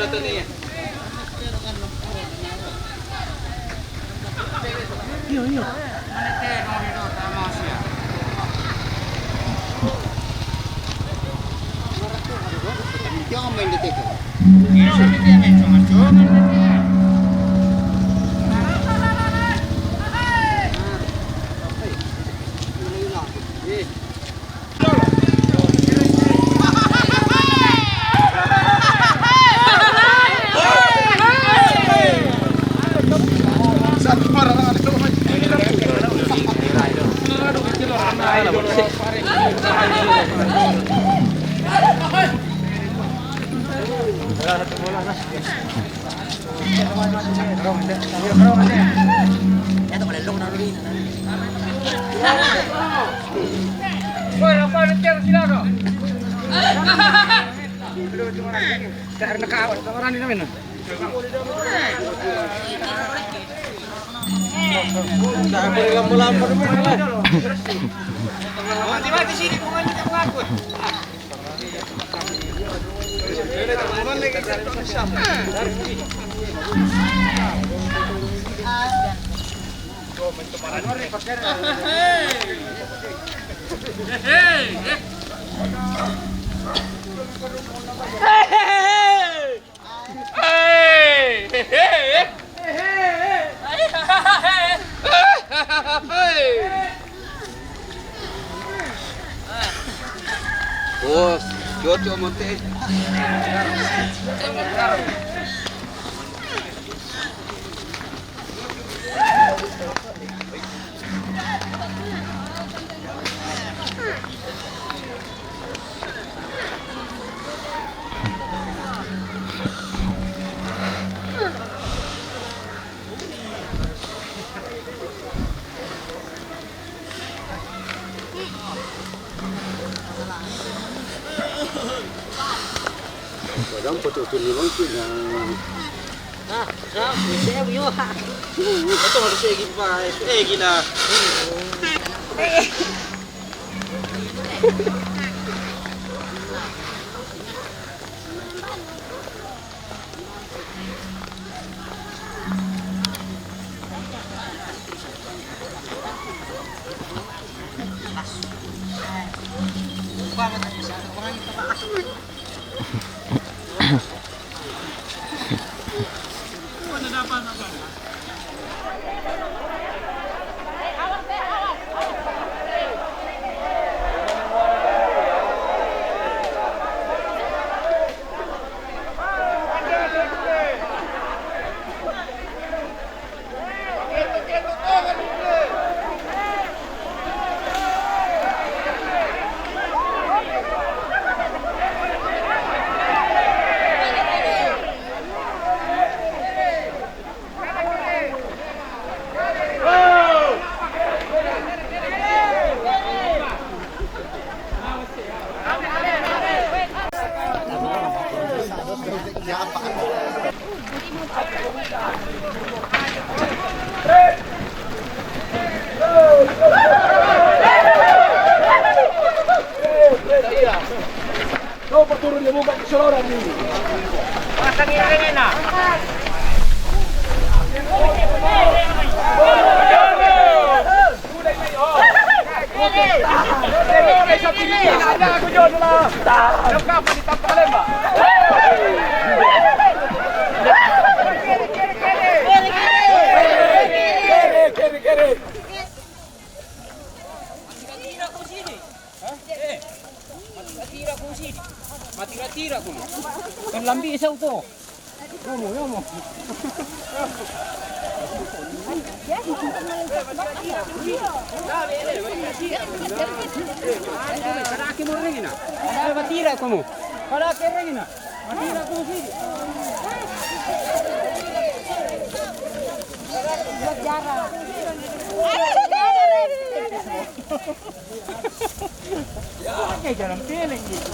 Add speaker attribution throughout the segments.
Speaker 1: Iya, iya. Jangan main di teko.
Speaker 2: Mati-mati sini bungannya tak ngakut.
Speaker 1: Bos, cocok mate. Kadang foto tulang sih nah.
Speaker 2: Saya bio.
Speaker 1: Ito harus pa. Gina.
Speaker 3: Coba turun dia buka keseluruhan ini.
Speaker 2: Pasang iring na. Ada aku jual lah. Lengkap di tempat lembah. Kiri. Matira ko. Kan lambi isa uto. Yomo. Karaki mo rin na. Matira ko mo. Karaki rin na. Matira ko si.
Speaker 4: Jara.
Speaker 2: Kayak jalan piling gitu.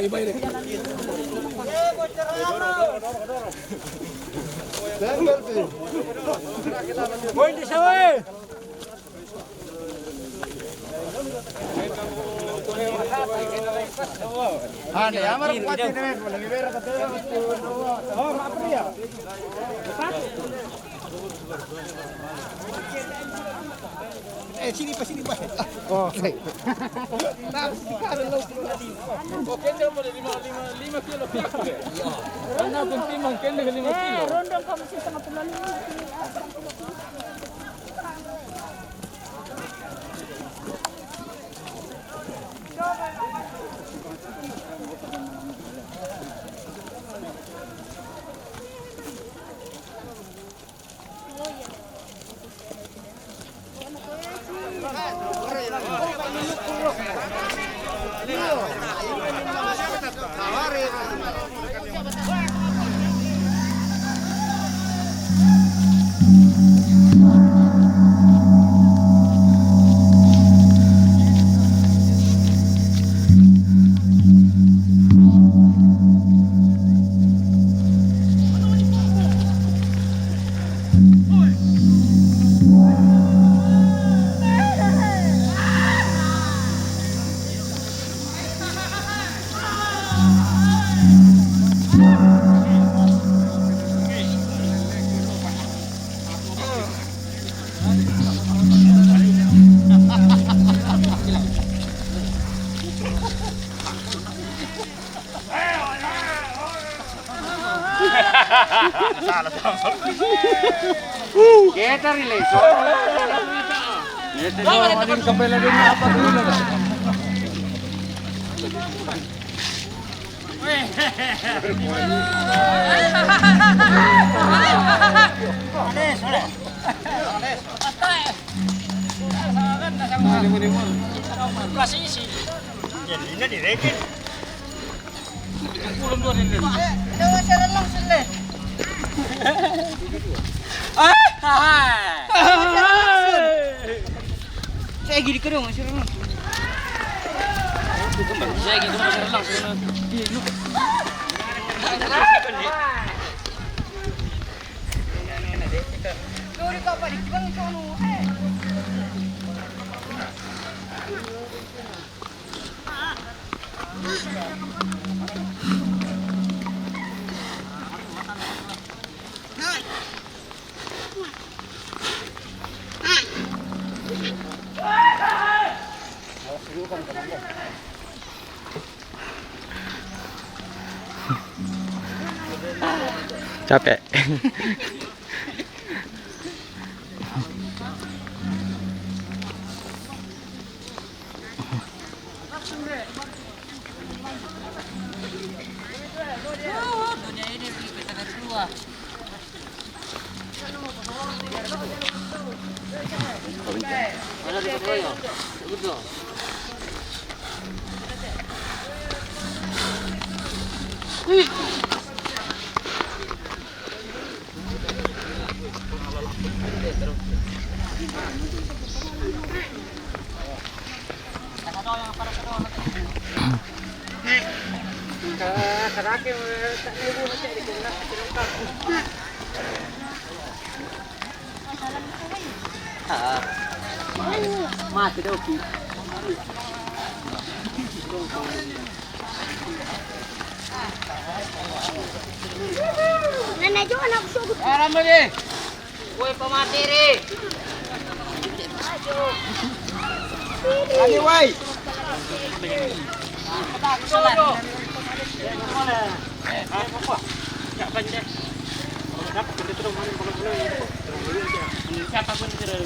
Speaker 3: ibay na.
Speaker 2: Boy, di siya, boy!
Speaker 1: Ano, yamar ko pati naman. Walang ibera ka tayo.
Speaker 2: Oh, maapriya.
Speaker 1: Sini pa.
Speaker 2: Oh, okay.
Speaker 4: Rondong kamu sih sama pelalu.
Speaker 2: Kita relation. Ito yung maling kapela din na apagulog.
Speaker 4: Saya gini kerong, masih kerong. Saya gini kerong, masih kerong. Lori apa di bang kono?
Speaker 5: Capek.
Speaker 4: Dunia ini kita kedua. Ada di bawah. Betul.
Speaker 2: Mati daw ki.
Speaker 4: Nenek jo anak sugut.
Speaker 2: Aram lagi.
Speaker 4: Woi pematiri.
Speaker 2: Ani wai.
Speaker 4: Siapa pun tidak.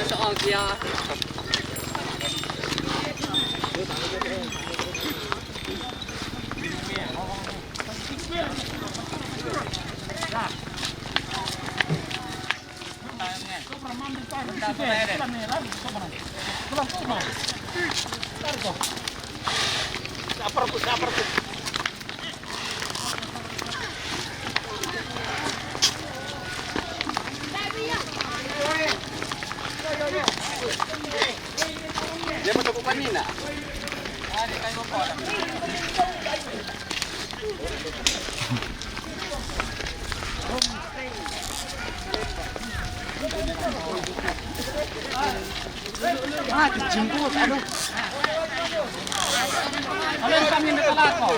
Speaker 2: Soal dia. Dia mau tepuk panina. Ada kayu apa?
Speaker 1: Dijemput, aduh.
Speaker 2: Kalian kami nak kelako.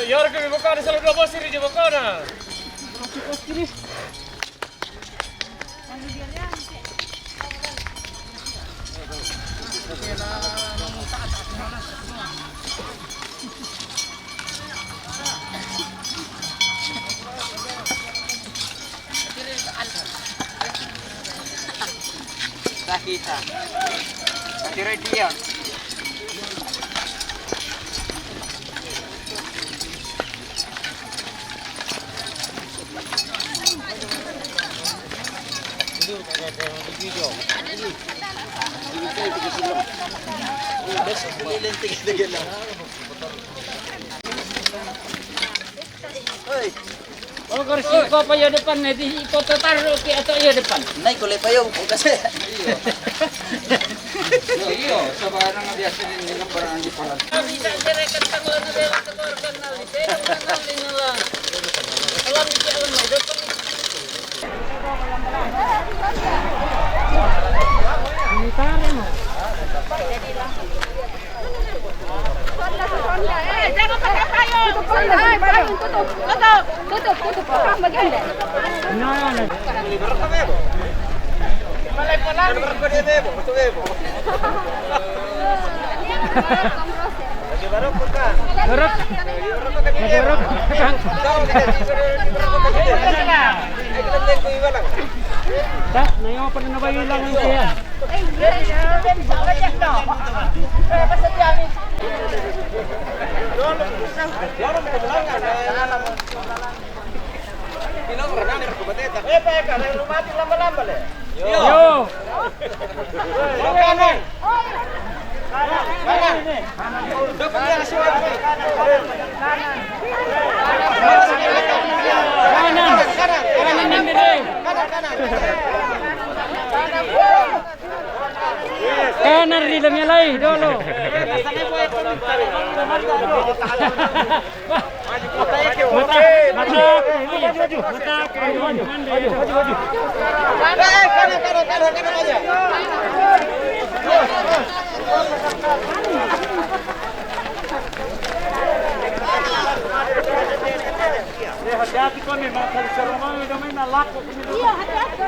Speaker 3: Yar kami buka ada salah dua bos ini je buka dah.
Speaker 2: Kita. Kira dia. Oh, kursi ko pa yung depan na di foto taruh ke atau iya depan.
Speaker 1: Naik oleh payung kasi.
Speaker 2: Iyo, sabarang nga biasa din ng barang di pala. Bisa direkat tanglan na dewa keluarga na ite na lang. Alam di alam may depan. Ini tare mo.
Speaker 4: Jangan pakai payung. Payung tutup. Tutup. Orang bagian deh.
Speaker 2: Tak, nayo pa na bayi lang siya. Yo. Kanan. Kanan di dalamnya lagi dulu. Hati-hati kau nih, kalau serumah udah main laku.
Speaker 4: Iya, hati-hati.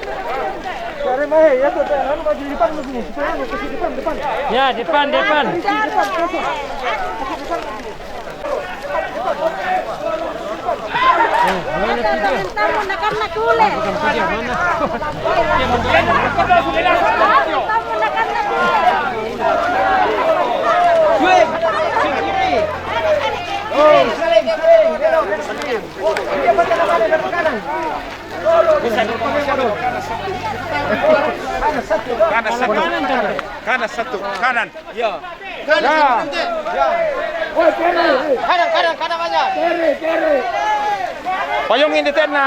Speaker 3: Cari mah ya tuh, lalu baju di depan begini, supaya ke depan.
Speaker 2: Ya, depan.
Speaker 1: Kanan satu. Ya.
Speaker 3: Ya.
Speaker 1: Kanan aja.
Speaker 3: Payungin di tena.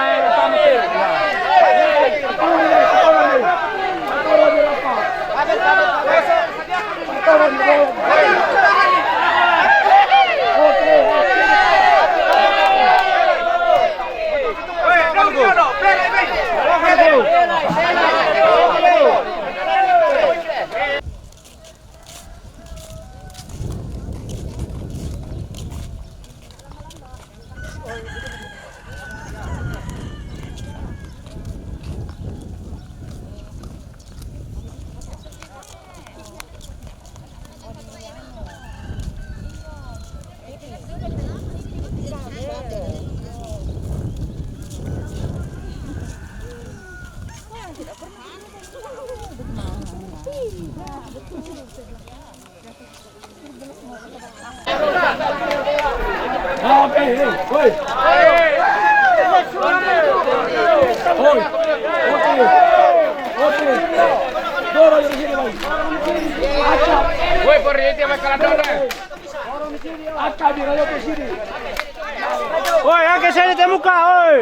Speaker 3: Oi, anche se ne muka, oi.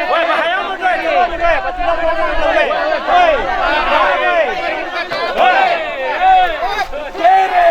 Speaker 3: Oi, bahaya mu doi ni, pasti lo mau doi. Oi. Oi. Kere.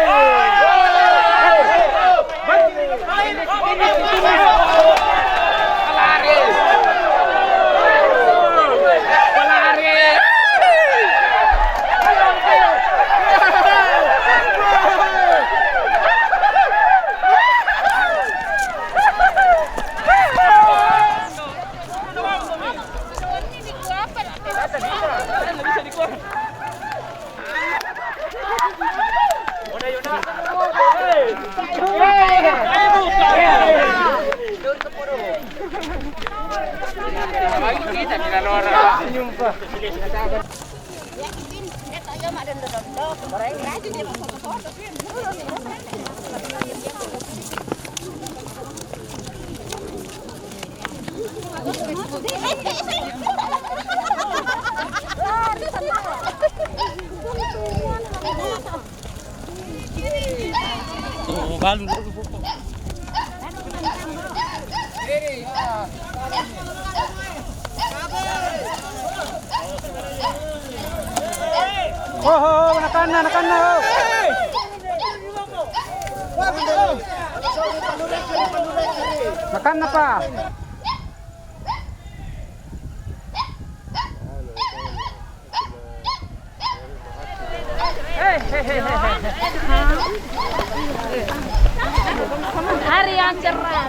Speaker 3: Oh, nakana. Nakana pa.
Speaker 4: Hari yang cerah.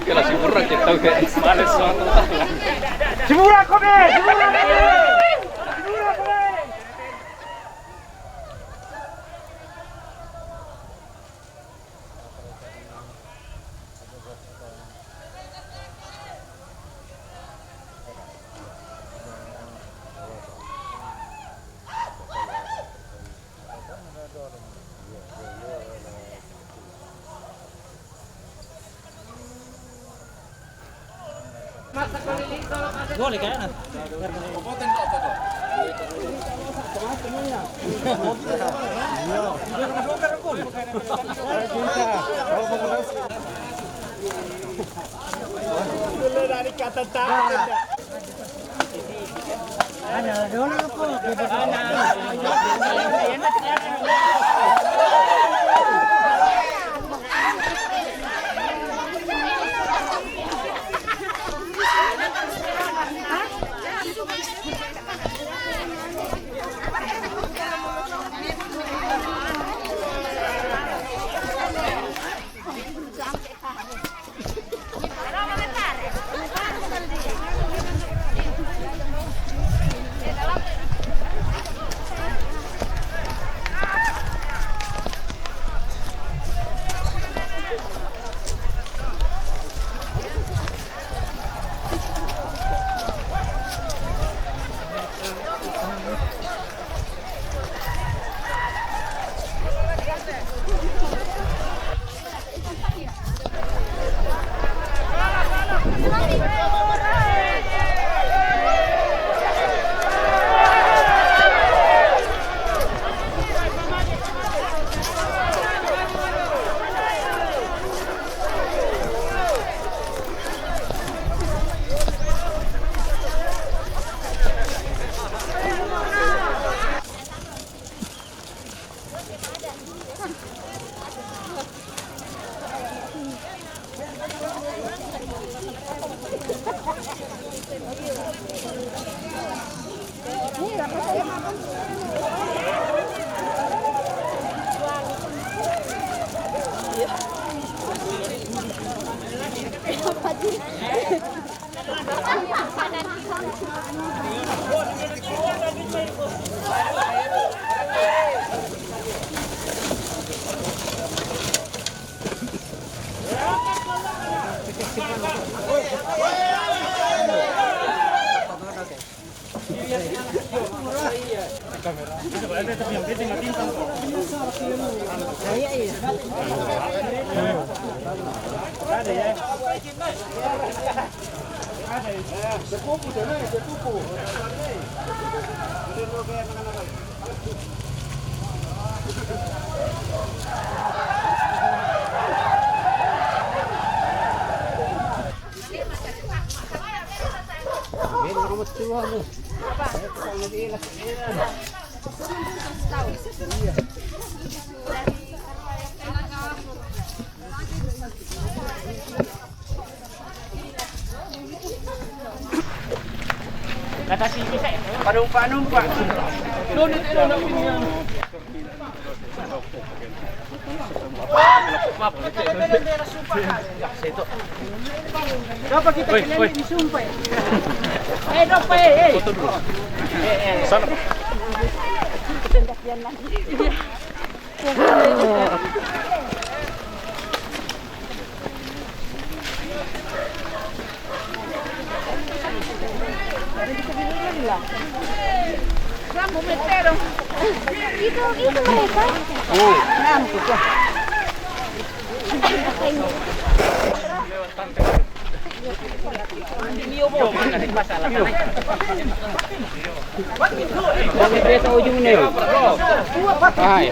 Speaker 2: Kyllä si murra che tau che male sono.
Speaker 3: Simura come? Boleh kan? Dari kata tak. Ada dulu apa?
Speaker 2: Panumpa. Dapat kita kalian disumpah. Dapat
Speaker 1: Sana.
Speaker 4: Itu mereka.
Speaker 1: Oh.
Speaker 2: Ay.